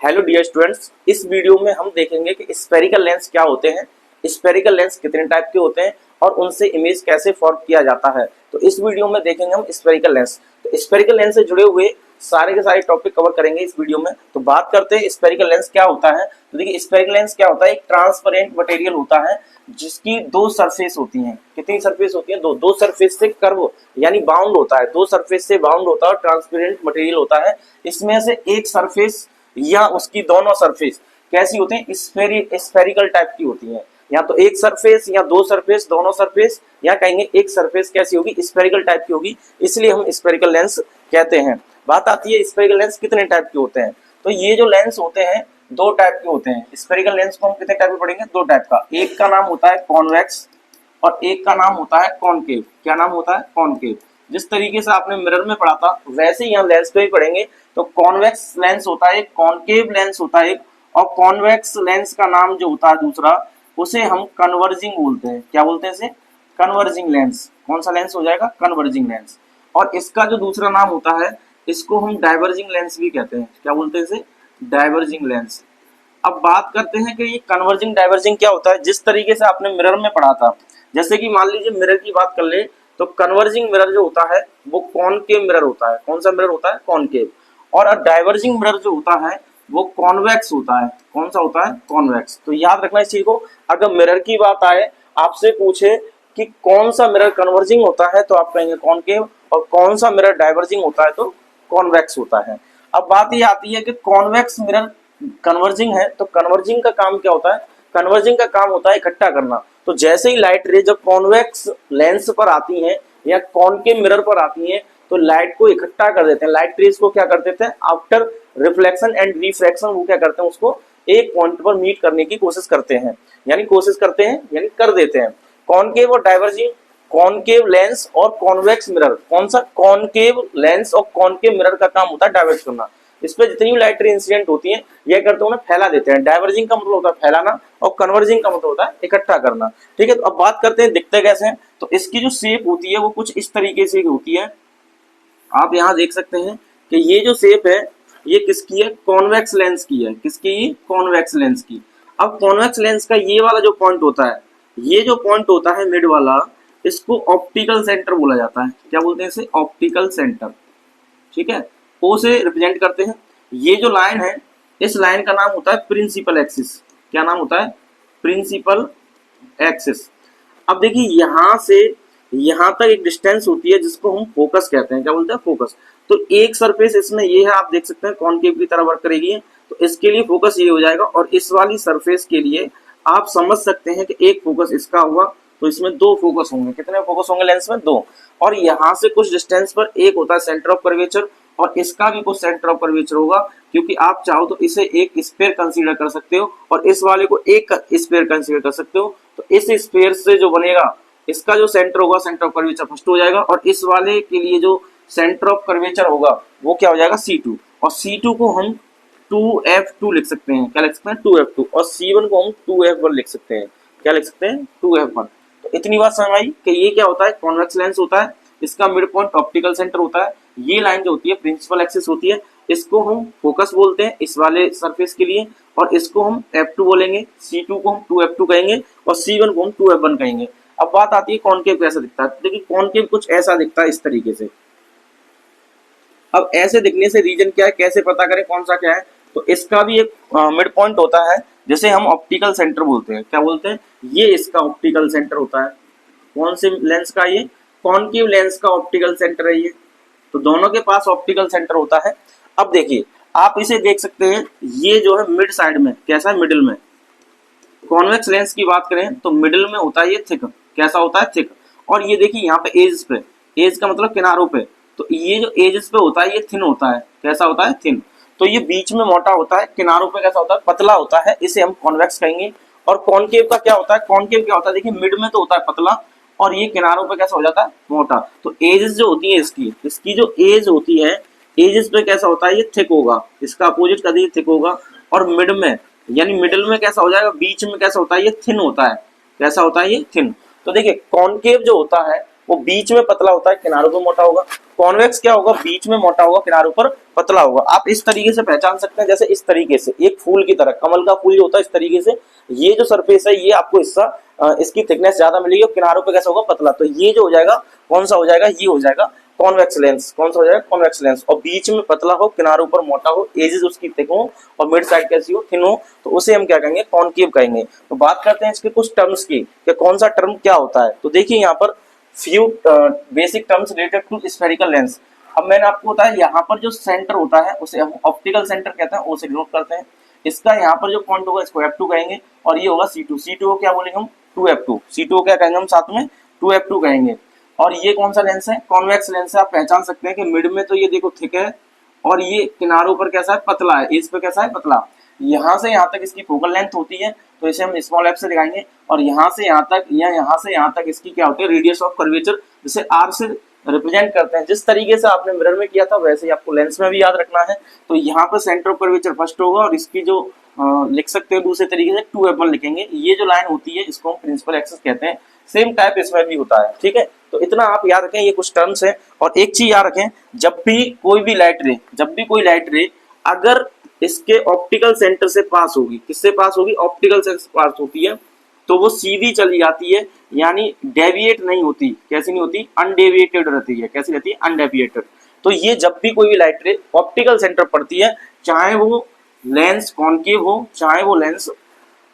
Hello dear students, इस video में हम देखेंगे कि स्फेरिकल लेंस क्या होते हैं, स्फेरिकल लेंस कितने टाइप के होते हैं और उनसे इमेज कैसे फॉर्म किया जाता है। तो इस वीडियो में देखेंगे हम स्फेरिकल लेंस। तो स्फेरिकल लेंस से जुड़े हुए सारे के सारे टॉपिक कवर करेंगे इस वीडियो में। तो बात करते हैं स्फेरिकल लेंस क्या होता है। तो देखिए स्फेरिकल लेंस क्या होता है, एक ट्रांसपेरेंट मटेरियल होता है जिसकी दो सरफेस होती हैं। कितनी सरफेस होती है? दो सरफेस से कर्व यानी बाउंड होता है, दो सरफेस से बाउंड होता है और ट्रांसपेरेंट मटेरियल होता है। इसमें से एक सरफेस या उसकी दोनों सरफेस कैसी होती हैं? स्फेरिकल टाइप की होती हैं। या तो एक सरफेस या दो सरफेस, दोनों सरफेस, या कहेंगे एक सरफेस कैसी होगी? स्फेरिकल टाइप की होगी, इसलिए हम स्फेरिकल लेंस कहते हैं। बात आती है स्फेरिकल लेंस कितने टाइप के होते हैं। तो ये जो लेंस होते हैं दो टाइप के होते हैं। स्फेरिकल लेंस को हम कितने टाइप में पढ़ेंगे? दो टाइप का। एक का नाम होता है कॉन्वेक्स और एक का नाम होता है कॉनकेव। क्या नाम होता है? कॉनकेव। जिस तरीके से आपने मिरर में पढ़ा था वैसे ही यहाँ लेंस पे भी पढ़ेंगे। तो कॉन्वेक्स लेंस होता है, कॉनकेव लेंस होता है, और कॉन्वेक्स लेंस का नाम जो होता है दूसरा, उसे हम कन्वर्जिंग बोलते हैं। क्या बोलते हैं इसे? Converging lens. कौन सा लेंस हो जाएगा? Converging lens. और इसका जो दूसरा नाम होता है इसको हम डाइवर्जिंग लेंस भी कहते हैं। क्या बोलते हैं इसे? Diverging lens. अब बात करते हैं कि ये कन्वर्जिंग डाइवर्जिंग क्या होता है। जिस तरीके से आपने मिरर में पढ़ा था, जैसे कि मान लीजिए मिरर की बात कर ले, तो कन्वर्जिंग मिरर जो होता है वो कॉनकेव मिरर होता है। कौन सा मिरर होता है? कॉनकेव। और डाइवर्जिंग मिरर जो होता है वो कॉन्वेक्स होता है। कौन सा होता है? कॉन्वेक्स। तो याद रखना इस चीज को। अगर मिरर की बात आए, आपसे पूछे कि कौन सा मिरर कन्वर्जिंग होता है, तो आप कहेंगे कॉनकेव, और कौन सा मिरर डाइवर्जिंग होता है तो कॉन्वेक्स होता है। अब बात ये आती है कि कॉन्वेक्स मिरर कन्वर्जिंग है, तो कन्वर्जिंग का काम क्या होता है? कन्वर्जिंग का काम होता है इकट्ठा करना। तो जैसे ही लाइट रे जब कॉन्वेक्स लेंस पर आती हैं या कॉनकेव मिरर पर आती हैं, तो लाइट को इकट्ठा कर देते हैं। लाइट रेज को क्या कर देते हैं? आफ्टर रिफ्लेक्शन एंड रिफ्रैक्शन वो क्या करते हैं? उसको एक पॉइंट पर मीट करने की कोशिश करते हैं, यानी कोशिश करते हैं यानी कर देते हैं। कॉनकेव और डाइवर्जिंग, कॉनकेव लेंस और कॉन्वेक्स मिरर। कौन सा? कॉनकेव लेंस और कॉनकेव मिरर का काम होता है डाइवर्ज करना। इस पे जितनी भी लाइट रे इंसिडेंट होती है ये करते हैं, फैला देते हैं। डाइवर्जिंग का मतलब होता है फैलाना और कन्वर्जिंग का मतलब होता है इकट्ठा करना। ठीक है, तो अब बात करते हैं दिखते कैसे हैं। तो इसकी जो शेप होती है वो कुछ इस तरीके से होती है। आप यहाँ देख सकते हैं कि ये जो शेप है ये किसकी है? कॉन्वेक्स लेंस की है। किसकी? कॉन्वेक्स लेंस की। अब कॉन्वेक्स लेंस का ये वाला जो पॉइंट होता है, ये जो पॉइंट होता है मिड वाला, इसको ऑप्टिकल सेंटर बोला जाता है। क्या बोलते हैं इसे? Optical centre. ठीक है, ओ से रिप्रेजेंट करते हैं। ये जो लाइन है इस लाइन का नाम होता है प्रिंसिपल एक्सिस। क्या नाम होता है? Principal axis. अब देखिए यहां से यहां तक एक डिस्टेंस होती है जिसको हम फोकस कहते हैं। क्या बोलते हैं? फोकस। तो एक सरफेस इसमें ये है, आप देख सकते हैं कॉनकेव की तरह वर्क करेगी, तो इसके लिए फोकस ये हो जाएगा। और इस वाली सरफेस के लिए आप समझ सकते हैं कि एक फोकस इसका हुआ, तो इसमें दो फोकस होंगे। कितने फोकस होंगे लेंस में? दो। और यहाँ से कुछ डिस्टेंस पर एक होता है सेंटर ऑफ कर्वेचर, और इसका भी कुछ सेंटर ऑफ कर्वेचर होगा, क्योंकि आप चाहो तो इसे एक स्फीयर कंसीडर कर सकते हो और इस वाले को एक स्फीयर कंसीडर कर सकते हो। तो इस स्फीयर से जो बनेगा इसका जो सेंटर होगा, सेंटर ऑफ कर्वेचर फर्स्ट हो जाएगा, और इस वाले के लिए जो सेंटर ऑफ कर्वेचर होगा वो क्या हो जाएगा? C2। और C2 को हम 2F2 लिख सकते हैं। क्या लिख सकते हैं? 2F2। और C1 को हम 2F1 लिख सकते हैं। क्या लिख सकते हैं? 2F1। तो इतनी बात समझ आई कि ये क्या होता है? कॉन्वेक्स लेंस होता है, इसका मिड पॉइंट ऑप्टिकल सेंटर होता है। ये लाइन जो होती है प्रिंसिपल एक्सिस होती है, इसको हम फोकस बोलते हैं इस वाले सरफेस के लिए, और इसको हम F2 बोलेंगे। C2 को हम 2F2 कहेंगे और C1 को हम 2F1 कहेंगे। अब बात आती है कॉनकेव कैसा दिखता है। देखिए कॉनकेव कुछ ऐसा दिखता है इस तरीके से। अब ऐसे दिखने से रीजन क्या है, कैसे पता करें कौन सा क्या है? तो इसका भी एक मिड पॉइंट होता है जिसे हम ऑप्टिकल सेंटर बोलते हैं। क्या बोलते हैं? ये इसका ऑप्टिकल सेंटर होता है। कौन से लेंस का? ये कॉनकेव लेंस का ऑप्टिकल सेंटर है ये। तो दोनों के पास ऑप्टिकल सेंटर होता है। अब देखिए आप इसे देख सकते हैं, ये जो है मिड साइड में कैसा है? मिडिल में। कॉन्वेक्स लेंस की बात करें तो मिडिल में होता है ये थिक। कैसा होता है? थिक। और ये देखिए यहाँ पे एज पे, एज का मतलब किनारों पे, तो ये जो एजेस पे होता है ये थिन होता है। कैसा होता है? थिन। तो ये बीच में मोटा होता है, किनारों पे कैसा होता है? पतला होता है, इसे हम कॉन्वेक्स कहेंगे। और कॉनकेव का क्या होता है? कॉनकेव क्या होता है? देखिए मिड में तो होता है पतला, और ये किनारों पे कैसा हो जाता है? मोटा। तो एजेस जो होती है इसकी जो एज होती है, एजेस पे कैसा होता है? ये थिक होगा। इसका अपोजिट का थिक होगा। और मिड में यानी मिडिल में कैसा हो जाएगा? बीच में कैसा होता है? ये थिन होता है। कैसा होता है? ये थिन। तो देखिए कॉनकेव जो होता है वो बीच में पतला होता है, किनारों पर मोटा होगा। कॉन्वेक्स क्या होगा, बीच में मोटा होगा, किनारों पर पतला होगा। आप इस तरीके से पहचान सकते हैं, जैसे इस तरीके से एक फूल की तरह, कमल का फूल जो होता है इस तरीके से, ये जो सरफेस है ये आपको हिस्सा इसकी थिकनेस ज्यादा मिलेगी और किनारों पे कैसा होगा, पतला। तो ये जो हो जाएगा कौन सा हो जाएगा, ये हो जाएगा कॉन्वेक्स लेंस। कौन सा हो जाएगा, कॉन्वेक्स लेंस। और बीच में पतला हो, किनारों पर मोटा हो, एजेस उसकी थिक हो और मिड साइड कैसी हो, थिन हो, तो उसे हम क्या कहेंगे, कॉनकेव कहेंगे। तो बात करते हैं इसके कुछ टर्म्स की कि कौन सा टर्म क्या होता है। तो देखिए यहाँ पर few basic terms related to spherical lens. अब मैंने आपको बताया यहाँ पर जो सेंटर होता है उसे हम ऑप्टिकल सेंटर कहते हैं, उसे डिनोट करते हैं। इसका यहाँ पर जो पॉइंट होगा इसको F2 कहेंगे और ये होगा C2। C2 को क्या बोलेंगे हम, 2F2। C2 को क्या कहेंगे हम साथ में, 2F2 कहेंगे। और ये कौन सा लेंस है, कॉन्वेक्स लेंस है। आप पहचान सकते हैं कि मिड में तो ये देखो थिक है और ये किनारों पर कैसा है, पतला है, इस पे कैसा है, पतला। यहाँ से यहाँ तक इसकी फोकल लेंथ होती है, तो इसे हम स्मॉल f से दिखाएंगे। और यहाँ से यहाँ तक या यहाँ से यहाँ तक इसकी क्या होती है, रेडियस ऑफ कर्वेचर, जिसे r से रिप्रेजेंट करते हैं। जिस तरीके से आपने मिरर में किया था वैसे ही आपको लेंस में भी याद रखना है। तो यहाँ पर सेंटर ऑफ कर्वेचर फर्स्ट होगा और इसकी जो लिख सकते हैं दूसरे तरीके से 2f1 लिखेंगे। ये जो लाइन होती है इसको हम प्रिंसिपल एक्सिस कहते हैं। सेम टाइप इसमें भी होता है, ठीक है। तो इतना आप याद रखें, ये कुछ टर्म्स है। और एक चीज याद रखें, जब भी कोई लाइट रे अगर इसके ऑप्टिकल सेंटर से पास होगी, किससे पास होगी, ऑप्टिकल सेंटर से पास होती है, तो वो सीधी चली जाती है, यानी डेविएट नहीं होती। कैसी नहीं होती, अनडेविएटेड रहती है। कैसी रहती है, अनडेविएटेड। तो ये जब भी कोई भी लाइट रे ऑप्टिकल सेंटर पड़ती है, चाहे वो लेंस कॉनकेव हो, चाहे वो लेंस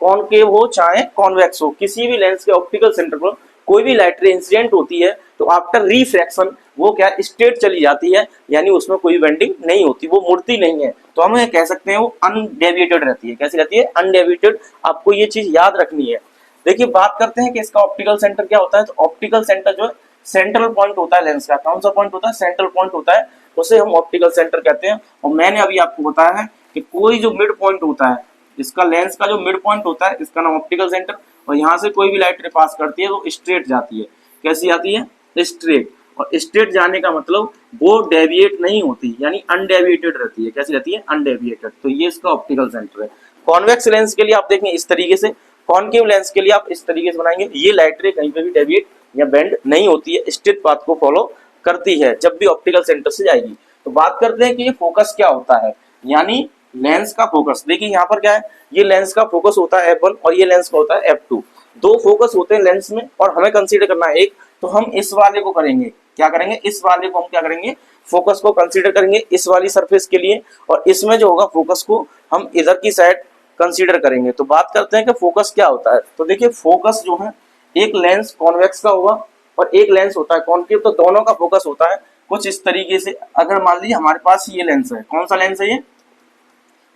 कॉनकेव हो, चाहे कॉन्वेक्स हो, किसी भी लेंस के ऑप्टिकल सेंटर पर कोई भी लाइट रे इंसिडेंट होती है, तो आफ्टर रिफ्रैक्शन वो क्या स्ट्रेट चली जाती है, यानी उसमें कोई बेंडिंग नहीं होती, वो मुड़ती नहीं है। तो हम ये कह सकते हैं वो अनडेविएटेड रहती है। कैसी रहती है, अनडेविएटेड। आपको ये चीज याद रखनी है। देखिए बात करते हैं कि इसका ऑप्टिकल सेंटर क्या होता है। तो ऑप्टिकल सेंटर जो है सेंट्रल पॉइंट होता है लेंस का। कौन सा पॉइंट होता है, सेंट्रल पॉइंट होता है, उसे हम ऑप्टिकल सेंटर कहते हैं। और मैंने अभी आपको बताया है कि कोई जो मिड पॉइंट होता है, इसका लेंस का जो मिड पॉइंट होता है इसका नाम ऑप्टिकल सेंटर। और यहाँ से कोई भी लाइट रे पास करती है तो स्ट्रेट जाती है। कैसी आती है, स्ट्रेट। और स्ट्रेट जाने का मतलब वो डेविएट नहीं होती, यानी अनडेविएटेड रहती है। कैसी रहती है, अनडेविएटेड। तो ये इसका ऑप्टिकल सेंटर है। कॉन्वेक्स लेंस के लिए आप देखें इस तरीके से, कॉनकेव लेंस के लिए आप इस तरीके से बनाएंगे। ये लाइट रे कहीं पे भी डेविएट या बेंड नहीं होती है, स्ट्रेट पाथ को फॉलो करती है जब भी ऑप्टिकल सेंटर से जाएगी। तो बात करते हैं कि ये फोकस क्या होता है, यानी लेंस का फोकस। देखिए यहाँ पर क्या है, ये लेंस का फोकस होता है f1 और ये लेंस का होता है f2। दो फोकस होते हैं लेंस में और हमें कंसीडर करना है एक। तो हम इस वाले को करेंगे, क्या करेंगे, इस वाले को हम क्या करेंगे, फोकस को कंसीडर करेंगे इस वाली सरफेस के लिए। और इसमें जो होगा फोकस को हम इधर की साइड कंसीडर करेंगे। तो बात करते हैं कि फोकस क्या होता है। तो देखिए फोकस जो है, एक लेंस कॉन्वेक्स का होगा और एक लेंस होता है कॉनकेव। तो दोनों का फोकस होता है कुछ इस तरीके से। अगर मान लीजिए हमारे पास ये लेंस है, कौन सा लेंस है ये,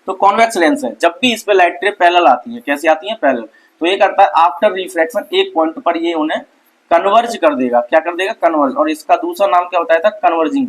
तो कॉन्वेक्स लेंस है। जब भी इस पे लाइट रे पैरेलल आती है, कैसी आती है, पैरेलल, तो ये करता है आफ्टर रिफ्रैक्शन एक पॉइंट पर ये उन्हें कन्वर्ज कर देगा। क्या कर देगा, कन्वर्ज। और इसका दूसरा नाम क्या बताया था, कन्वर्जिंग।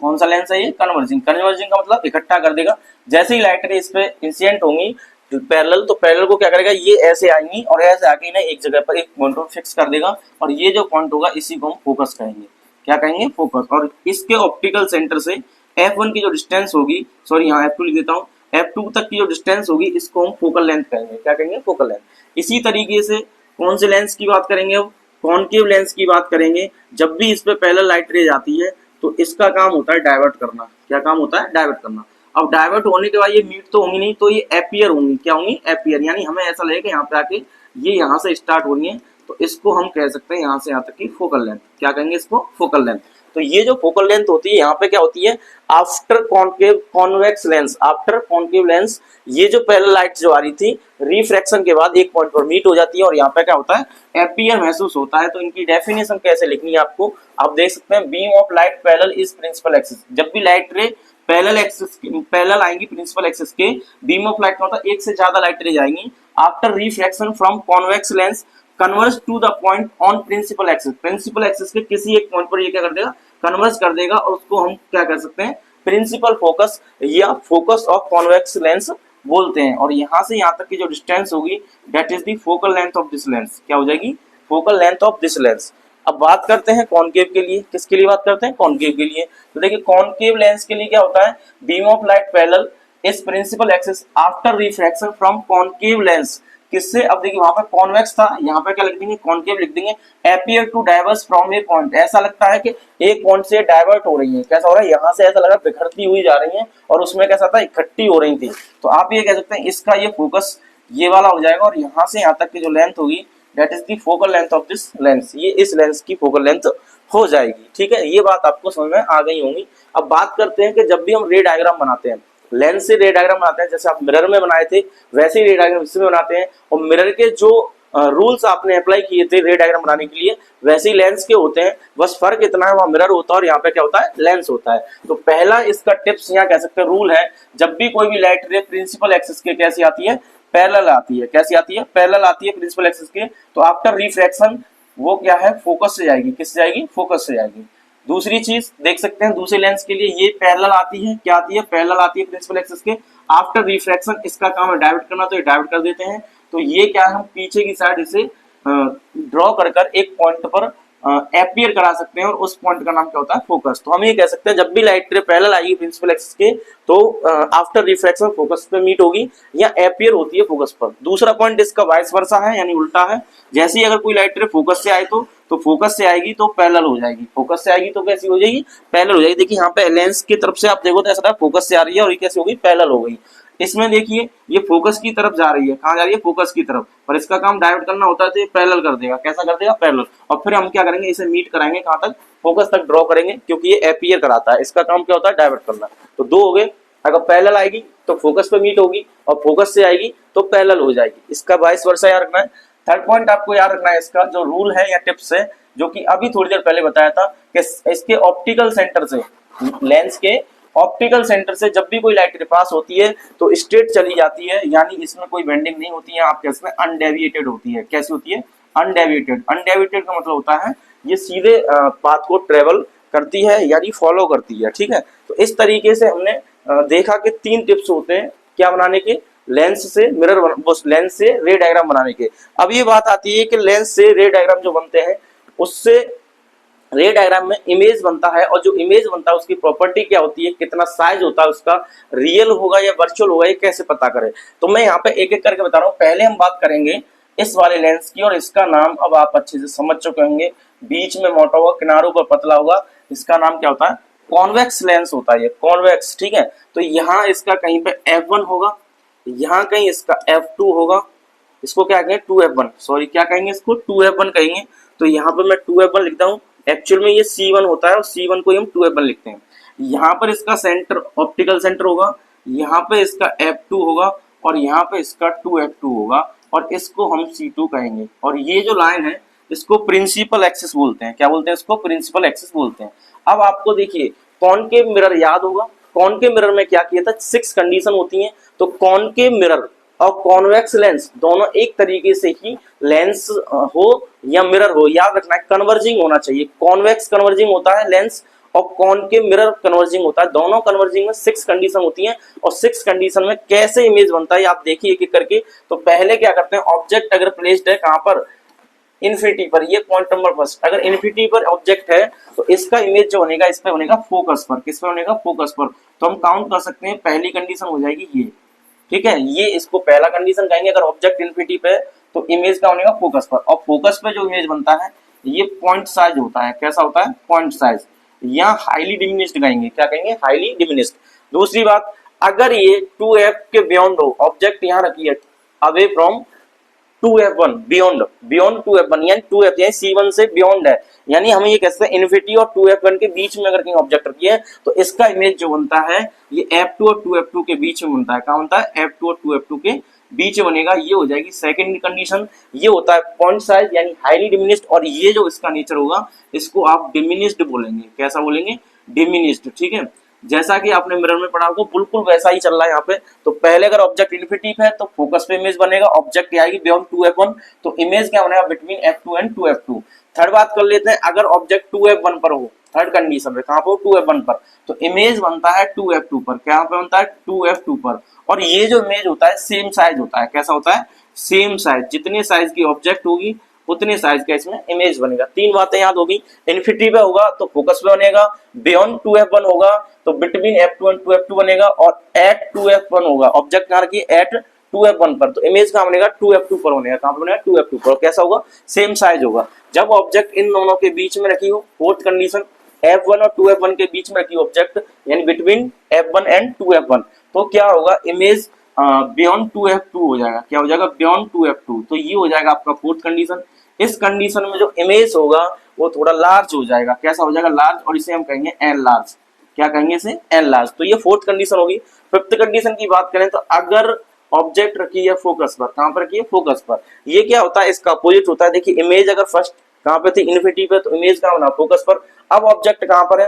कौन सा लेंस है ये, कन्वर्जिंग। कन्वर्जिंग का मतलब इकट्ठा कर देगा। जैसे ही लाइट रे इस पे इंसिडेंट होंगी पैरेलल, तो पैरेलल को क्या करेगा, ये ऐसे आएंगी और ऐसे आके ना एक जगह पर एक पॉइंट पर फिक्स कर देगा। और ये जो पॉइंट होगा इसी को हम फोकस कहेंगे। क्या कहेंगे, फोकस। और इसके ऑप्टिकल सेंटर से f1 की जो डिस्टेंस होगी, सॉरी यहाँ f2 लिख देता हूँ, f2 तक की जो डिस्टेंस होगी इसको हम फोकल लेंथ कहेंगे। क्या कहेंगे, फोकल लेंथ। इसी तरीके से कौन से लेंस की बात करेंगे, अब कॉनकेव लेंस की बात करेंगे। जब भी इस पे पैरेलल लाइट रे जाती है तो इसका काम होता है डाइवर्ट करना। क्या काम होता है, डाइवर्ट करना। अब डाइवर्ट होने के बाद ये मीट तो होंगी नहीं, तो ये एपियर होंगी। क्या होंगी, एपियर। यानी हमें ऐसा लगेगा यहाँ पे आके ये यहाँ से स्टार्ट हो रही है, तो इसको हम कह सकते हैं यहाँ से यहाँ तक की फोकल लेंथ। क्या कहेंगे इसको, फोकल लेंथ। तो ये जो फोकल लेंथ होती है यहाँ पे क्या होती है, after concave convex lens, after concave lens, ये जो पैरेलल लाइट जो आ रही थी रिफ्रैक्शन के बाद एक पॉइंट पर मीट हो जाती है और यहाँ पे क्या होता है, एपियर महसूस होता है। तो इनकी डेफिनेशन कैसे लिखनी है आपको, आप देख सकते हैं, beam of light parallel is principal axis. जब भी light ray parallel axis parallel आएंगी प्रिंसिपल एक्सिस के, बीम ऑफ लाइट का मतलब एक से ज्यादा लाइट रे जाएंगी, after refraction from convex lens converge to the point on principal axis. Principal axis के किसी एक पॉइंट पर ये क्या कर देगा, कन्वर्ज कर देगा। और उसको हम क्या कर सकते हैं, प्रिंसिपल फोकस या फोकस ऑफ कॉन्वेक्स लेंस बोलते हैं। और यहाँ से यहाँ तक की जो डिस्टेंस होगी that is the focal length of this lens. क्या हो जाएगी, focal length of this lens. अब बात करते हैं कॉनकेव के लिए। किसके लिए बात करते हैं, कॉनकेव के लिए। तो देखिए कॉनकेव लेंस के लिए क्या होता है, beam of light parallel is principal axis after refraction from concave lens किससे, अब देखिए वहां पे कॉन्वेक्स था, यहाँ पे क्या लिख देंगे, कॉनकेव लिख देंगे। Appear to diverse from a point, ऐसा लगता है कि एक पॉइंट से डाइवर्ट हो रही है, कैसा हो रहा है, यहाँ से ऐसा लगा बिखरती हुई जा रही है और उसमें कैसा था, इकट्ठी हो रही थी। तो आप ये कह सकते हैं इसका ये फोकस ये वाला हो जाएगा, और यहाँ से यहाँ तक की जो लेंथ होगी that is the focal length of this lens, ये इस लेंस की फोकल लेंथ हो जाएगी। ठीक है, ये बात आपको समझ में आ गई होंगी। अब बात करते हैं कि जब भी हम रे डायग्राम बनाते हैं, लेंस से रे डायग्राम बनाते हैं, जैसे आप मिरर में बनाए थे वैसे ही रे डायग्राम इसमें बनाते हैं, और मिरर के जो रूल्स आपने अप्लाई किए थे रे डायग्राम बनाने के लिए वैसे ही लेंस के होते हैं, बस फर्क इतना है वहां मिरर होता है और यहाँ पे क्या होता है, लेंस होता है। तो पहला इसका टिप्स यहाँ कह सकते हैं रूल है, जब भी कोई भी लाइट रे प्रिंसिपल एक्सिस के कैसी आती है, पैरेलल आती है, कैसी आती है, पैरेलल आती है प्रिंसिपल एक्सिस के, तो आफ्टर रिफ्रैक्शन वो क्या है, फोकस से जाएगी, किससे जाएगी, फोकस से जाएगी। दूसरी चीज देख सकते हैं दूसरे लेंस के लिए ये पैरेलल आती है, क्या आती है, पैरेलल आती है प्रिंसिपल एक्सिस के। आफ्टर रिफ्रैक्शन इसका काम है डाइवर्ट करना, तो ये डाइवर्ट कर देते हैं। तो ये क्या है, हम पीछे की साइड इसे ड्रॉ कर एक पॉइंट पर अपीयर करा सकते हैं, और उस पॉइंट का नाम क्या होता है, फोकस। तो हम ये कह सकते हैं जब भी लाइट रे पैरेलल आएगी प्रिंसिपल एक्सिस के, तो आफ्टर रिफ्रैक्शन फोकस पे मीट होगी या अपीयर होती है फोकस पर। दूसरा पॉइंट इसका वाइस वर्सा है, यानी उल्टा है। जैसे ही अगर कोई लाइट रे फोकस से आए तो फोकस से आएगी तो पैरेलल हो जाएगी, फोकस से आएगी तो कैसी हो जाएगी, पैरेलल हो जाएगी। देखिए यहाँ पे लेंस की तरफ से आप देखो तो ऐसा फोकस से आ रही है और ये कैसी होगी, पैरेलल हो गई। इसमें देखिए ये फोकस की तरफ जा रही है, कहाँ जा रही है, फोकस की तरफ, पर इसका काम डाइवर्ट करना होता है तो ये पैरेलल कर देगा, कैसा कर देगा, पैरेलल। और फिर हम क्या करेंगे, इसे मीट कराएंगे कहाँ तक, फोकस तक ड्रॉ करेंगे, क्योंकि ये अपीयर कराता है, इसका काम क्या होता है, डाइवर्ट करना। तो दो हो गए, अगर पैरेलल आएगी तो फोकस पे मीट होगी और फोकस से आएगी तो पैरेलल हो जाएगी, इसका वाइस वर्सा याद रखना है। थर्ड पॉइंट आपको याद रखना है, इसका जो रूल है या टिप्स है, जो कि अभी थोड़ी देर पहले बताया था, कि इसके ऑप्टिकल सेंटर से, लेंस के ऑप्टिकल सेंटर से जब भी कोई लाइट पास होती है तो स्ट्रेट चली जाती है, यानी इसमें कोई बेंडिंग नहीं होती है, आप कह सकते हैं अनडेविएटेड होती है। कैसी होती है, अनडेविएटेड। अनडेविएटेड का मतलब होता है ये सीधे पाथ को ट्रेवल करती है, यानी फॉलो करती है। ठीक है, तो इस तरीके से हमने देखा कि 3 टिप्स होते हैं क्या बनाने के, लेंस से मिरर, लेंस से रे डायग्राम बनाने के। अब ये बात आती है कि लेंस से रे डायग्राम जो बनते हैं उससे रे डायग्राम में इमेज बनता है, और जो इमेज बनता है उसकी प्रॉपर्टी क्या होती है, कितना साइज होता है उसका, रियल होगा या वर्चुअल होगा, ये कैसे पता करें। तो मैं यहाँ पे एक एक करके बता रहा हूँ। पहले हम बात करेंगे इस वाले लेंस की, और इसका नाम अब आप अच्छे से समझ चुके होंगे, बीच में मोटा होगा, किनारों पर पतला होगा, इसका नाम क्या होता है, कॉन्वेक्स लेंस होता है ये, कॉन्वेक्स। ठीक है, तो यहाँ इसका कहीं पे F1 होगा, यहाँ कहीं इसका F2 होगा, इसको क्या कहेंगे 2F1, सॉरी क्या कहेंगे, इसको 2F1 कहेंगे। तो यहाँ पे मैं 2F1 लिखता हूँ, एक्चुअल में ये C1 होता है और C1 को हम 2F1 लिखते हैं। यहाँ पर इसका सेंटर, ऑप्टिकल सेंटर होगा, यहाँ पे इसका F2 होगा और यहाँ पे इसका 2F2 होगा, और इसको हम C2 कहेंगे। और ये जो लाइन है इसको प्रिंसिपल एक्सिस बोलते हैं, क्या बोलते हैं, इसको प्रिंसिपल एक्सिस बोलते हैं। अब आपको देखिए कॉनकेव मिरर याद होगा, कॉनकेव मिरर में क्या किया था, 6 कंडीशन होती हैं। तो कॉनकेव मिरर और कॉन्वेक्स लेंस दोनों एक तरीके से ही लेंस हो या मिरर हो, याद रखना है कन्वर्जिंग होना चाहिए। कॉन्वेक्स कन्वर्जिंग होता है लेंस, और कॉनकेव मिरर कन्वर्जिंग होता है, दोनों कन्वर्जिंग में 6 कंडीशन होती हैं। और 6 कंडीशन में कैसे इमेज बनता है आप देखिए एक एक करके। तो पहले क्या करते हैं, ऑब्जेक्ट अगर प्लेस्ड है कहां पर, इन्फिनिटी पर, ये पॉइंट नंबर फर्स्ट, अगर इन्फिनिटी पर ऑब्जेक्ट है तो इसका इमेज जो बनेगा इस पे बनेगा फोकस पर, किस पे बनेगा, फोकस पर। तो हम काउंट कर सकते हैं, पहली कंडीशन हो जाएगी ये, ठीक है, ये इसको पहला कंडीशन कहेंगे। अगर ऑब्जेक्ट इन्फिनिटी पे तो इमेज का बनेगा फोकस पर, और फोकस पे जो इमेज बनता है ये पॉइंट साइज होता है, कैसा होता है, पॉइंट साइज, या हाईली डिमिनिश्ड कहेंगे, क्या कहेंगे, हाईली डिमिनिश्ड। दूसरी बात, अगर ये 2F के बियॉन्ड हो, ऑब्जेक्ट यहाँ रखिए away from 2F1, beyond 2F1, यानी 2F यानी C1 से बियॉन्ड है, यानी हम ये कह सकते हैं इन्फिनिटी और 2F1 के बीच में अगर कहीं ऑब्जेक्ट रखी है तो इसका इमेज जो बनता है ये F2 और 2F2 के बीच में बनता है। क्या बनता है, F2 और 2F2 के बीच में बनेगा, ये हो जाएगी सेकंड कंडीशन। ये होता है पॉइंट साइज यानी हाईली डिमिनिश्ड, और ये जो इसका नेचर होगा इसको आप डिमिनिश्ड बोलेंगे, कैसा बोलेंगे, डिमिनिश्ड। ठीक है, जैसा कि आपने मिरर में पढ़ा होगा बिल्कुल वैसा ही चल रहा है यहाँ पे। तो पहले अगर ऑब्जेक्ट इन्फिनिटी है तो फोकस पे इमेज बनेगा, ऑब्जेक्ट आएगी बियॉन्ड 2F1 तो इमेज क्या बनेगा, between F2 and 2F2। Third बात कर लेते हैं, अगर ऑब्जेक्ट 2F1 पर हो, थर्ड कंडीशन पे कहां पर हो, 2F1 पर, तो इमेज बनता है 2F2 पर, क्या पे बनता है, 2F2 पर। और ये जो इमेज होता है सेम साइज होता है, कैसा होता है, सेम साइज, जितने साइज की ऑब्जेक्ट होगी उतने साइज का इसमें इमेज बनेगा। 3 बातें याद होगी, इन्फिनिटी पे होगा तो फोकस पे बनेगा, बियॉन्ड 2F1 होगा तो बिटवीन F2 एंड 2F2 बनेगा, और एट 2F1 होगा, ऑब्जेक्ट कहां रखिए, एट 2f1 पर, तो इमेज कहाँ बनेगा 2f2 पर बनेगा। कहाँ पर बनेगा 2f2 पर। कैसा होगा, सेम साइज होगा। जब ऑब्जेक्ट इन दोनों के बीच में रखी हो, फोर्थ कंडीशन f1 और 2f1 के बीच में रखी ऑब्जेक्ट, यानी बिटवीन f1 एंड 2f1, तो क्या होगा, इमेज बियॉन्ड 2f2 हो जाएगा। क्या हो जाएगा, बियॉन्ड 2f2। तो ये हो जाएगा आपका फोर्थ कंडीशन। इस कंडीशन में जो इमेज होगा वो थोड़ा लार्ज हो जाएगा। कैसा हो जाएगा, लार्ज, और इसे हम कहेंगे एन लार्ज। क्या कहेंगे इसे, एन लार्ज। तो ये फोर्थ कंडीशन होगी। फिफ्थ कंडीशन की बात करें तो अगर ऑब्जेक्ट रखी है फोकस पर, कहां पर रखी है, फोकस पर, ये क्या होता है, इसका अपोजिट होता है। देखिए इमेज अगर फर्स्ट कहां पे थी, इन्फिनिटी पे, तो इमेज कहां बना, फोकस पर। अब ऑब्जेक्ट कहां पर है,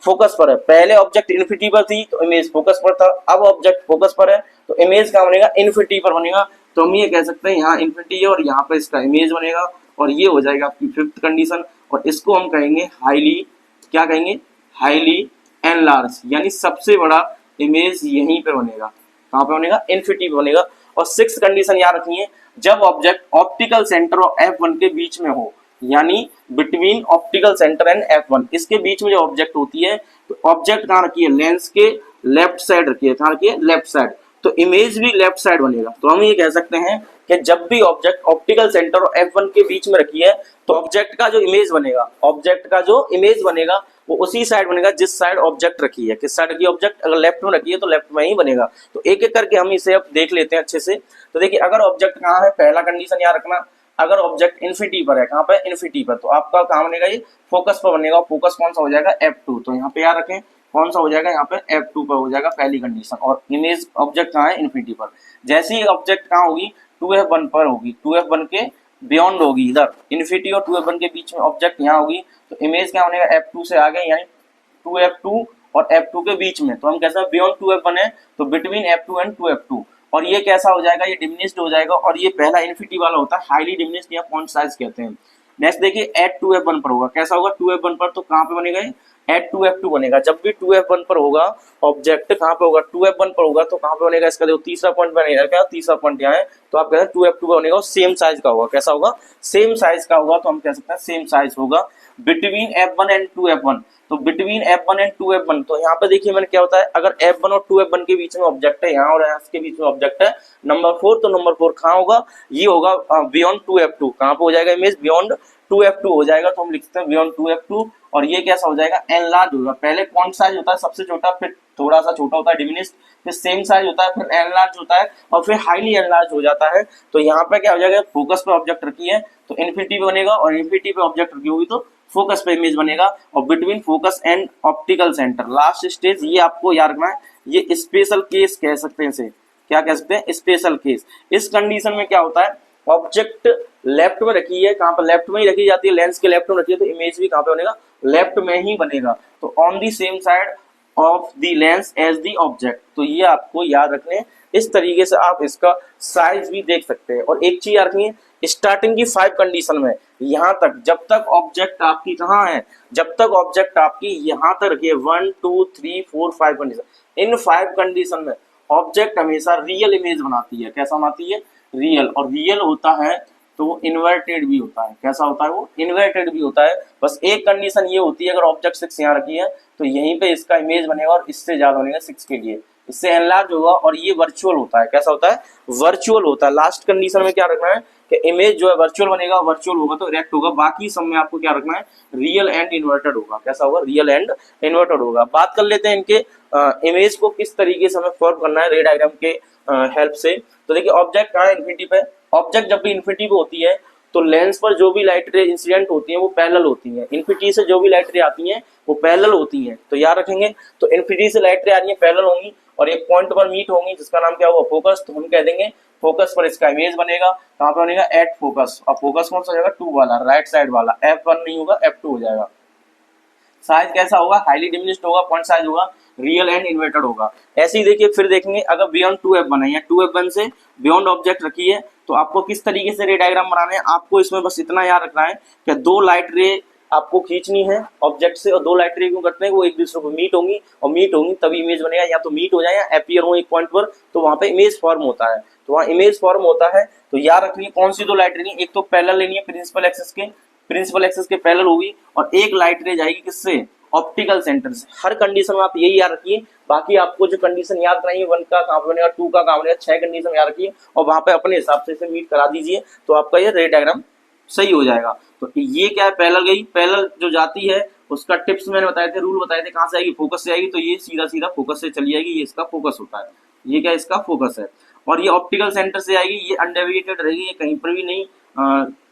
फोकस पर है। पहले ऑब्जेक्ट इन्फिनिटी पर थी तो इमेज फोकस पर था, अब ऑब्जेक्ट फोकस पर है तो इमेज कहां बनेगा, इन्फिनिटी पर बनेगा। तो हम ये कह सकते हैं यहाँ इन्फिनिटी है और यहाँ पर इसका इमेज बनेगा, और ये हो जाएगा आपकी फिफ्थ कंडीशन। और इसको हम कहेंगे हाईली, क्या कहेंगे, हाईली एनलार्ज, यानी सबसे बड़ा इमेज यहीं पे बनेगा। कहां पे बनेगा, इन्फिनिटी पे बनेगा। और सिक्स कंडीशन याद रखिए, जब ऑब्जेक्ट ऑप्टिकल सेंटर और F1 के बीच में हो, यानी between optical centre and F1, इसके बीच में जो ऑब्जेक्ट होती है, तो ऑब्जेक्ट कहां रखी है, लेंस के लेफ्ट साइड रखी है। कहां रखी है, लेफ्ट साइड, तो इमेज भी लेफ्ट साइड बनेगा। तो हम ये कह सकते हैं कि जब भी ऑब्जेक्ट ऑप्टिकल सेंटर और F1 के बीच में रखी है, तो ऑब्जेक्ट का जो इमेज बनेगा, ऑब्जेक्ट का जो इमेज बनेगा वो उसी साइड बनेगा जिस साइड ऑब्जेक्ट रखी है। किस साइड की ऑब्जेक्ट, अगर लेफ्ट में रखी है तो लेफ्ट में ही बनेगा। तो एक एक करके हम इसे अब देख लेते हैं अच्छे से। तो देखिए अगर ऑब्जेक्ट कहाँ है, पहला कंडीशन याद रखना, अगर ऑब्जेक्ट इन्फिनिटी पर है, कहाँ पर, इन्फिनिटी पर, तो आपका कहाँ बनेगा, ये फोकस पर बनेगा। फोकस कौन सा हो जाएगा, F2। तो यहाँ पे याद रखें कौन सा हो जाएगा, यहाँ पे F2 पर हो जाएगा पहली कंडीशन। और इमेज ऑब्जेक्ट कहाँ है, इन्फिनिटी पर। जैसे ही ऑब्जेक्ट कहाँ होगी, 2f1 पर होगी, 2f1 के बियॉन्ड होगी, इधर इन्फिनिटी और 2f1 के बीच में ऑब्जेक्ट यहाँ होगी, तो इमेज क्या बनेगा, F2 से आगे, यानी 2f2 और F2 के बीच में। तो हम कैसा, बियॉन्ड 2f1 है तो बिटवीन F2 एंड 2f2। और ये कैसा हो जाएगा, ये डिमिनिश्ड हो जाएगा। और ये पहला इन्फिनिटी वाला होता है, हाईली डिमिनिश्ड या पॉइंट साइज कहते हैं। नेक्स्ट देखिए एट 2f1 पर होगा। कैसा होगा, 2f1 पर, तो कहाँ पे बनेगा, एट 2f2 बनेगा। जब भी 2f1 पर होगा ऑब्जेक्ट, कहाँ पे होगा, 2f1 पर होगा, तो कहाँ पे बनेगा, इसका देखो तीसरा पॉइंट बनेगा। क्या तीसरा पॉइंट यहाँ है, तो आप कहते हैं 2f2 पर बनेगा और सेम साइज का होगा। कैसा होगा, सेम साइज का होगा। तो हम कह सकते हैं सेम साइज होगा बिटवीन F1 एंड 2f1। तो बिटवीन F1 एंड 2f1, तो यहाँ पे देखिए मैंने क्या होता है, अगर F1 और 2f1 के बीच में ऑब्जेक्ट है, यहाँ और यहाँ के बीच में ऑब्जेक्ट है नंबर 4, तो नंबर 4 कहाँ होगा, ये होगा बियॉन्ड 2f2। कहाँ पे हो जाएगा इमेज, बियॉन्ड 2f2 हो जाएगा। तो हम लिखते हैं बियॉन्ड 2f2। और ये कैसा हो जाएगा, एनलार्ज होगा। पहले कौन साइज होता है, सबसे छोटा, फिर थोड़ा सा छोटा होता है डिमिनिश्ड, फिर सेम साइज होता है, फिर एनलार्ज होता है, और फिर हाईली एनलार्ज हो जाता है। तो यहाँ पे क्या हो जाएगा, फोकस पे ऑब्जेक्ट रखी है तो इन्फिनिटी पे बनेगा, और इन्फिनिटी पे ऑब्जेक्ट रखी होगी तो फोकस पे इमेज बनेगा। और between focus and optical centre, last stage, ये आपको याद रखना है, ये स्पेशल केस कह सकते हैं इसे। क्या कह सकते हैं, स्पेशल केस। इस कंडीशन में क्या होता है, ऑब्जेक्ट लेफ्ट में रखी है, कहां पर, लेफ्ट में ही रखी जाती है, लेंस के लेफ्ट में रखी है, तो इमेज भी कहां पे बनेगा, लेफ्ट में ही बनेगा। तो on the same side of the lens as the object. तो ये आपको याद रखने, इस तरीके से आप इसका साइज भी देख सकते हैं। और एक चीज याद रखिए, स्टार्टिंग की 5 कंडीशन में, यहां तक, जब तक ऑब्जेक्ट आपकी कहां है, जब तक ऑब्जेक्ट आपकी यहां तक रखिए, 1 2 3 4 5 कंडीशन, इन 5 कंडीशन में ऑब्जेक्ट हमेशा रियल इमेज बनाती है। कैसा बनाती है, रियल। और रियल होता है तो वो इन्वर्टेड भी होता है। कैसा होता है, वो इन्वर्टेड भी होता है। बस एक कंडीशन ये होती है, अगर ऑब्जेक्ट 6 यहाँ रखी है तो यहीं पे इसका इमेज बनेगा, और इससे ज्यादा बनेगा 6 के लिए, इससे एनलार्ज होगा। और ये वर्चुअल होता है। कैसा होता है, वर्चुअल होता है। लास्ट कंडीशन में क्या रखना है कि इमेज जो है वर्चुअल बनेगा, वर्चुअल होगा तो इरेक्ट होगा। बाकी सब में आपको क्या रखना है, रियल एंड इन्वर्टेड होगा। कैसा होगा, रियल एंड इन्वर्टेड होगा। बात कर लेते हैं इनके इमेज को किस तरीके से हमें फॉर्म करना है रे डायग्राम के हेल्प से। तो देखिए ऑब्जेक्ट कहाँ है, इन्फिनिटी पे। ऑब्जेक्ट जब भी इन्फिनिटी पे होती है तो लेंस पर जो भी लाइट रे इंसिडेंट होती है वो पैरेलल होती है। इन्फिनिटी से जो भी लाइट रे आती हैं वो पैरेलल होती हैं। तो याद रखेंगे, तो इन्फिनिटी से लाइट रे आ रही है, पैरेलल होंगी, और एक पॉइंट पर मीट होंगी जिसका नाम क्या होगा, फोकस। तो हम कह देंगे फोकस पर इसका इमेज बनेगा। कहाँ पर बनेगा, एट फोकस। और फोकस कौन सा हो जाएगा, 2 वाला, राइट साइड वाला। F1 नहीं होगा, F2 हो जाएगा। साइज कैसा होगा, हाईली डिमिनिश्ड होगा, पॉइंट साइज होगा, रियल एंड इन्वर्टेड होगा। ऐसे ही देखिए फिर देखेंगे, अगर बियॉन्ड 2f1 है या 2f1 से बियॉन्ड ऑब्जेक्ट रखी है तो आपको किस तरीके से रे डायग्राम बनाना है। आपको इसमें बस इतना याद रखना है कि 2 लाइट रे आपको खींचनी है ऑब्जेक्ट से, और 2 लाइट रे क्यों करते हैं, वो एक दूसरे को मीट होंगी, और मीट होंगी तभी इमेज बनेगा। या तो मीट हो जाए या अपीयर हो एक पॉइंट पर, तो वहां पे इमेज फॉर्म होता है। तो वहां इमेज फॉर्म होता है। तो याद रखिए कौन सी 2 लाइट रे, एक तो पैरेलल लेनी है प्रिंसिपल एक्सिस के पैरेलल होगी, और एक लाइट रे जाएगी किससे, ऑप्टिकल सेंटर से। हर कंडीशन में आप यही याद रखिए, बाकी आपको जो कंडीशन याद कराइए 1 का कहाँ पे बनेगा, 2 का कहाँ बनेगा, 6 कंडीशन याद रखिए और वहां पे अपने हिसाब से इसे मीट करा दीजिए, तो आपका ये रे डायग्राम सही हो जाएगा। तो ये क्या है, पैरेलल गई, पैरेलल जो जाती है उसका टिप्स मैंने बताए थे, रूल बताए थे, कहाँ से आएगी, फोकस से आएगी, तो ये सीधा सीधा फोकस से चली जाएगी, ये इसका फोकस होता है, ये क्या इसका फोकस है। और ये ऑप्टिकल सेंटर से आएगी, ये अनडेविएटेड रहेगी, ये कहीं पर भी नहीं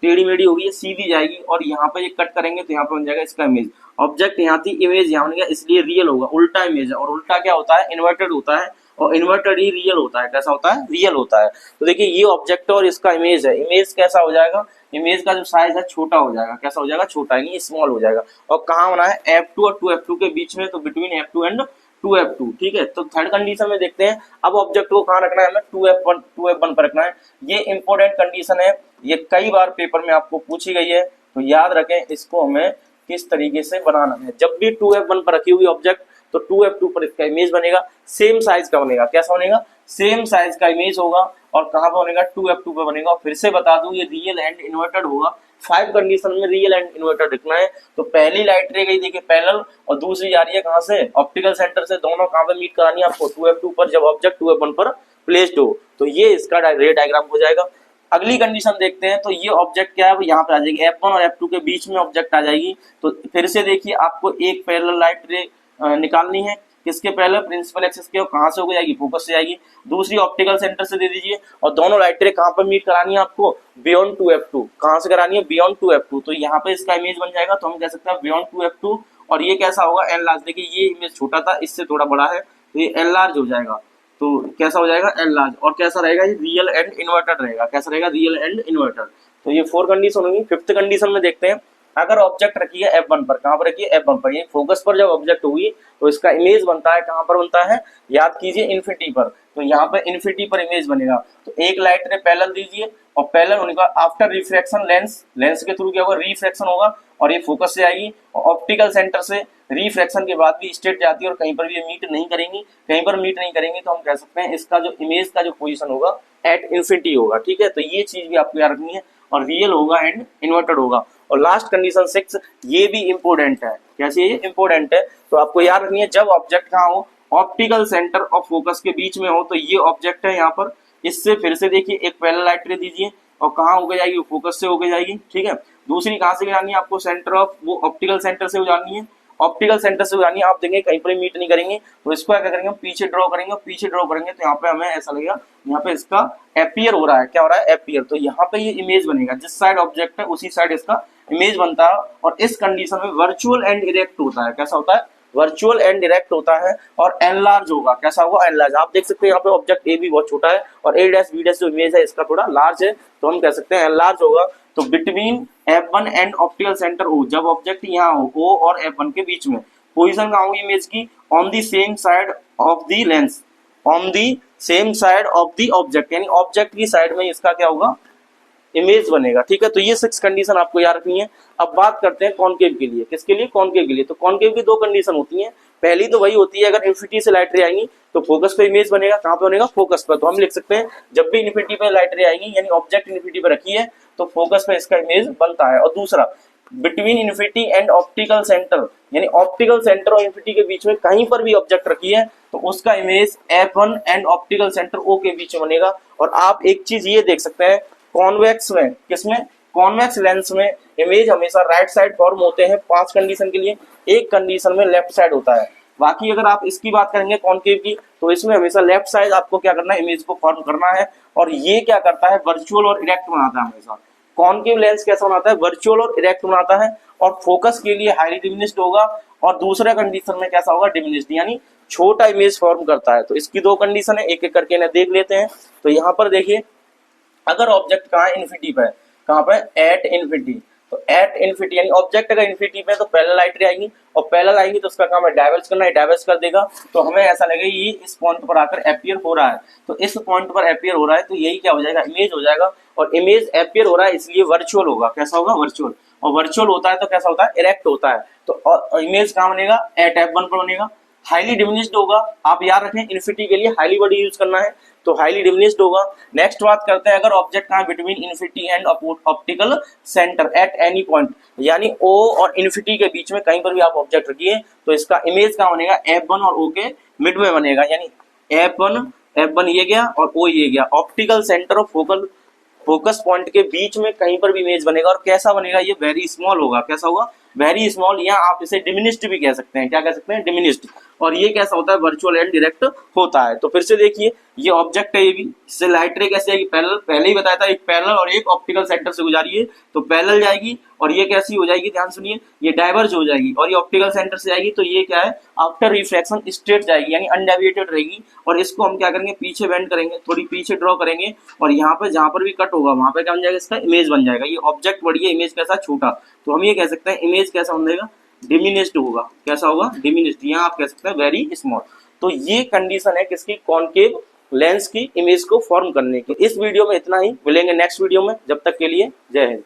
टेढ़ी मेढ़ी होगी, ये सीधी जाएगी और यहाँ पे ये कट करेंगे तो यहाँ पे बन जाएगा इसका इमेज। ऑब्जेक्ट यहाँ थी, इमेज यहाँ बनेगा, इसलिए रियल होगा, उल्टा इमेज है, और उल्टा क्या होता है, इन्वर्टेड होता है, और इन्वर्टेड ही रियल होता है। कैसा होता है, रियल होता है। तो देखिए ये ऑब्जेक्ट और इसका इमेज है, इमेज कैसा हो जाएगा, इमेज का जो साइज है छोटा हो जाएगा, कैसा हो जाएगा, छोटा यानी स्मॉल हो जाएगा। और कहाँ बना है, F2 और 2F2 के बीच में, तो बिटवीन F2 एंड 2F2, ठीक है। तो थर्ड कंडीशन में देखते हैं, अब ऑब्जेक्ट को कहाँ रखना है, हमें 2F1 पर रखना है। ये इंपॉर्टेंट कंडीशन है, ये कई बार पेपर में आपको पूछी गई है, तो याद रखें इसको हमें किस तरीके से बनाना है। जब भी 2F1 पर रखी हुई ऑब्जेक्ट, तो 2F2 पर इसका इमेज बनेगा, सेम साइज का बनेगा, कैसा बनेगा, सेम साइज का इमेज होगा, और कहाँ पे बनेगा, 2F2 पे बनेगा। फिर से बता दूं ये रियल एंड इन्वर्टेड होगा, 5 कंडीशन में रियल एंड इन्वर्टेड लिखना है। तो पहली लाइट रे गई देखिए पैरेलल, और दूसरी जा रही है कहाँ से, ऑप्टिकल सेंटर से, दोनों कहाँ पे मीट करानी है आपको, 2F2 पर, जब ऑब्जेक्ट 2F1 पर प्लेस्ड हो, तो ये इसका रे डायग्राम हो जाएगा। अगली कंडीशन देखते हैं, तो ये ऑब्जेक्ट क्या है, यहाँ पे आ जाएगी F1 और F2 के बीच में ऑब्जेक्ट आ जाएगी। तो फिर से देखिए आपको एक पैरेलल लाइट रे निकालनी है, किसके पैरेलल, प्रिंसिपल एक्सिस के, और कहाँ से हो जाएगी, फोकस से आएगी। दूसरी ऑप्टिकल सेंटर से दे दीजिए, और दोनों लाइट रे कहाँ पर मीट करानी है आपको, बियॉन्ड 2F2, कहाँ से करानी है, बियॉन्ड 2F2। तो यहाँ पे इसका इमेज बन जाएगा, तो हम कह सकते हैं बियॉन्ड 2F2, और ये कैसा होगा, एन लार्ज। देखिए ये इमेज छोटा था, इससे थोड़ा बड़ा है, तो ये एन लार्ज हो जाएगा। तो कैसा हो जाएगा, एन लार्ज, और कैसा रहेगा, ये रियल एंड इन्वर्टेड रहेगा, कैसा रहेगा, रियल एंड इन्वर्टेड। तो ये 4 कंडीशन होंगी। 5th कंडीशन में देखते हैं, अगर ऑब्जेक्ट रखी है F1 पर, कहाँ पर रखी है, F1 पर, ये फोकस पर जब ऑब्जेक्ट होगी तो इसका इमेज बनता है, कहाँ पर बनता है, याद कीजिए इन्फिनिटी पर। तो यहाँ पे इन्फिनिटी पर इमेज बनेगा। तो एक लाइट रे पैरेलल दीजिए, और पैरेलल होने का आफ्टर रिफ्रैक्शन लेंस के थ्रू क्या होगा, रिफ्रैक्शन होगा, और ये फोकस से आएगी, और ऑप्टिकल सेंटर से रिफ्रैक्शन के बाद भी स्ट्रेट जाती है, और कहीं पर भी ये मीट नहीं करेंगी, कहीं पर मीट नहीं करेंगी, तो हम कह सकते हैं इसका जो इमेज का जो पोजीशन होगा एट इन्फिनिटी होगा, ठीक है। तो ये चीज भी आपको याद रखनी है, और रियल होगा एंड इन्वर्टेड होगा। और लास्ट कंडीशन 6, ये भी इंपॉर्टेंट है, कैसे, ये इंपॉर्टेंट है, तो आपको याद रखनी है, जब ऑब्जेक्ट कहाँ हो, ऑप्टिकल सेंटर और फोकस के बीच में हो, तो ये ऑब्जेक्ट है यहाँ पर, इससे फिर से देखिए एक पैरेलल लाइट रे दीजिए, और कहाँ होके जाएगी, फोकस से होके जाएगी, ठीक है। दूसरी कहाँ से जानी है आपको, सेंटर ऑफ, वो ऑप्टिकल सेंटर से हो जानी है, ऑप्टिकल सेंटर से जानी है। आप देखेंगे कहीं पर मीट नहीं करेंगे, तो इसको क्या करेंगे, पीछे ड्रॉ करेंगे, पीछे ड्रॉ करेंगे, तो यहाँ पे हमें ऐसा लगेगा, यहाँ पे इसका एपियर हो रहा है, क्या हो रहा है, एपियर। तो यहाँ पे ये इमेज बनेगा, जिस साइड ऑब्जेक्ट है उसी साइड इसका इमेज बनता है। और इस कंडीशन में वर्चुअल एंड डायरेक्ट होता है, कैसा होता है, वर्चुअल एंड डायरेक्ट होता है, और एनलार्ज होगा, कैसा होगा, एनलार्ज। आप देख सकते हैं यहाँ पे ऑब्जेक्ट ए भी बहुत छोटा है, और ए डैश बी डैश जो इमेज है इसका थोड़ा लार्ज है, तो हम कह सकते हैं एनलार्ज होगा। तो between F1 and optical centre O, जब ऑब्जेक्ट यहाँ हो, O और F1 के बीच में, पोजीशन कहाँ होगी इमेज की, on the same side of the lens, on the same side of the object, यानी ऑब्जेक्ट की साइड में इसका क्या होगा, इमेज बनेगा, ठीक है। तो ये 6 कंडीशन आपको याद रखनी है। अब बात करते हैं कॉनकेव के लिए, किसके लिए, कॉनकेव के लिए। तो कॉनकेव की 2 कंडीशन होती हैं। पहली तो वही होती है, अगर इन्फिनिटी से लाइट रे आएंगी तो फोकस पे इमेज बनेगा, कहाँ पे बनेगा, फोकस पर। तो हम लिख सकते हैं जब भी इन्फिनिटी पे लाइट रे आएंगी, यानी ऑब्जेक्ट इन्फिनिटी पे रखी है, तो फोकस पे इसका इमेज बनता है। और दूसरा, between infinity and optical centre, यानी ऑप्टिकल सेंटर और इन्फिनिटी के बीच में कहीं पर भी ऑब्जेक्ट रखी है, तो उसका image F1 and optical centre O के बीच में बनेगा। और आप एक चीज ये देख सकते हैं, कॉन्वेक्स में, किसमें, कॉन्वेक्स लेंस में इमेज हमेशा राइट साइड फॉर्म होते हैं 5 कंडीशन के लिए, एक कंडीशन में लेफ्ट साइड होता है। बाकी अगर आप इसकी बात करेंगे कॉनकेव की, तो इसमें हमेशा लेफ्ट साइड आपको क्या करना है, इमेज को फॉर्म करना है। और ये क्या करता है, वर्चुअल और इरेक्ट बनाता है हमेशा। कॉनकेव लेंस कैसा बनाता है, वर्चुअल और इरेक्ट बनाता है, और फोकस के लिए हाईली डिमिनिश्ड होगा, और दूसरे कंडीशन में कैसा होगा, डिमिनिश्ड, यानी छोटा इमेज फॉर्म करता है। तो इसकी 2 कंडीशन है, एक एक करके इन्हें देख लेते हैं। तो यहाँ पर देखिए, अगर ऑब्जेक्ट कहाँ है, इन्फिनिटी पे, कहाँ पे, एट इन्फिनिटी, तो एट इन्फिनिटी, यानी ऑब्जेक्ट अगर इन्फिनिटी पे, तो पैरेलल लाइट रे आएगी, और पैरेलल आएंगी तो उसका काम है डाइवर्ज करना है, डाइवर्ज कर देगा, तो हमें ऐसा लगेगा ये इस पॉइंट पर आकर एपियर हो रहा है। तो इस पॉइंट पर एपियर हो रहा है, तो यही क्या हो जाएगा, इमेज हो जाएगा। और इमेज एपियर हो रहा है, इसलिए वर्चुअल होगा, कैसा होगा, वर्चुअल। और वर्चुअल होता है तो कैसा होता है, इरेक्ट होता है। तो इमेज कहाँ बनेगा, एट F1 पर बनेगा। हाईली डिमिनिश्ड होगा, आप याद रखें इन्फिनिटी के लिए हाईली वर्ड यूज करना है, तो हाईली डिमिनिश्ड होगा। नेक्स्ट बात करते हैं, अगर ऑब्जेक्ट कहाँ between infinity and optical centre at any point, यानी O और इन्फिनिटी के बीच में कहीं पर भी आप ऑब्जेक्ट रखिए तो इसका इमेज कहाँ बनेगा, F1 और O के मिड में बनेगा, यानी F1 ये गया और O ये गया। ऑप्टिकल सेंटर और फोकस पॉइंट के बीच में कहीं पर भी इमेज बनेगा, और कैसा बनेगा, ये वेरी स्मॉल होगा। कैसा होगा, वेरी स्मॉल, या आप इसे डिमिनिश्ड भी कह सकते हैं। क्या कह सकते हैं, डिमिनिश्ड। और ये कैसा होता है, वर्चुअल एंड डायरेक्ट होता है। तो फिर से देखिए, ये ऑब्जेक्ट है, ये भी, इससे लाइट रे कैसे आएगी, पैरेलल, पहले ही बताया था, एक पैरेलल और एक ऑप्टिकल सेंटर से गुजारी है तो पैरेलल जाएगी, और ये कैसी हो जाएगी, ध्यान सुनिए, ये डाइवर्ज हो जाएगी, और ये ऑप्टिकल सेंटर से आएगी तो ये क्या है, आफ्टर रिफ्रैक्शन स्ट्रेट जाएगी, यानी अनडेविएटेड रहेगी। और इसको हम क्या करेंगे, पीछे बेंड करेंगे, थोड़ी पीछे ड्रॉ करेंगे, और यहाँ पे जहां पर भी कट होगा वहां पे क्या बन जाएगा, इसका इमेज बन जाएगा। ये ऑब्जेक्ट बड़ी है, इमेज कैसा, छोटा, तो हम ये कह सकते हैं इमेज कैसा बनेगा, डिमिनिश्ड होगा। कैसा होगा, डिमिनिश्ड, यहाँ आप कह सकते हैं वेरी स्मॉल। तो ये कंडीशन है किसकी, कॉनकेव लेंस की इमेज को फॉर्म करने की। इस वीडियो में इतना ही, मिलेंगे नेक्स्ट वीडियो में, जब तक के लिए जय हिंद।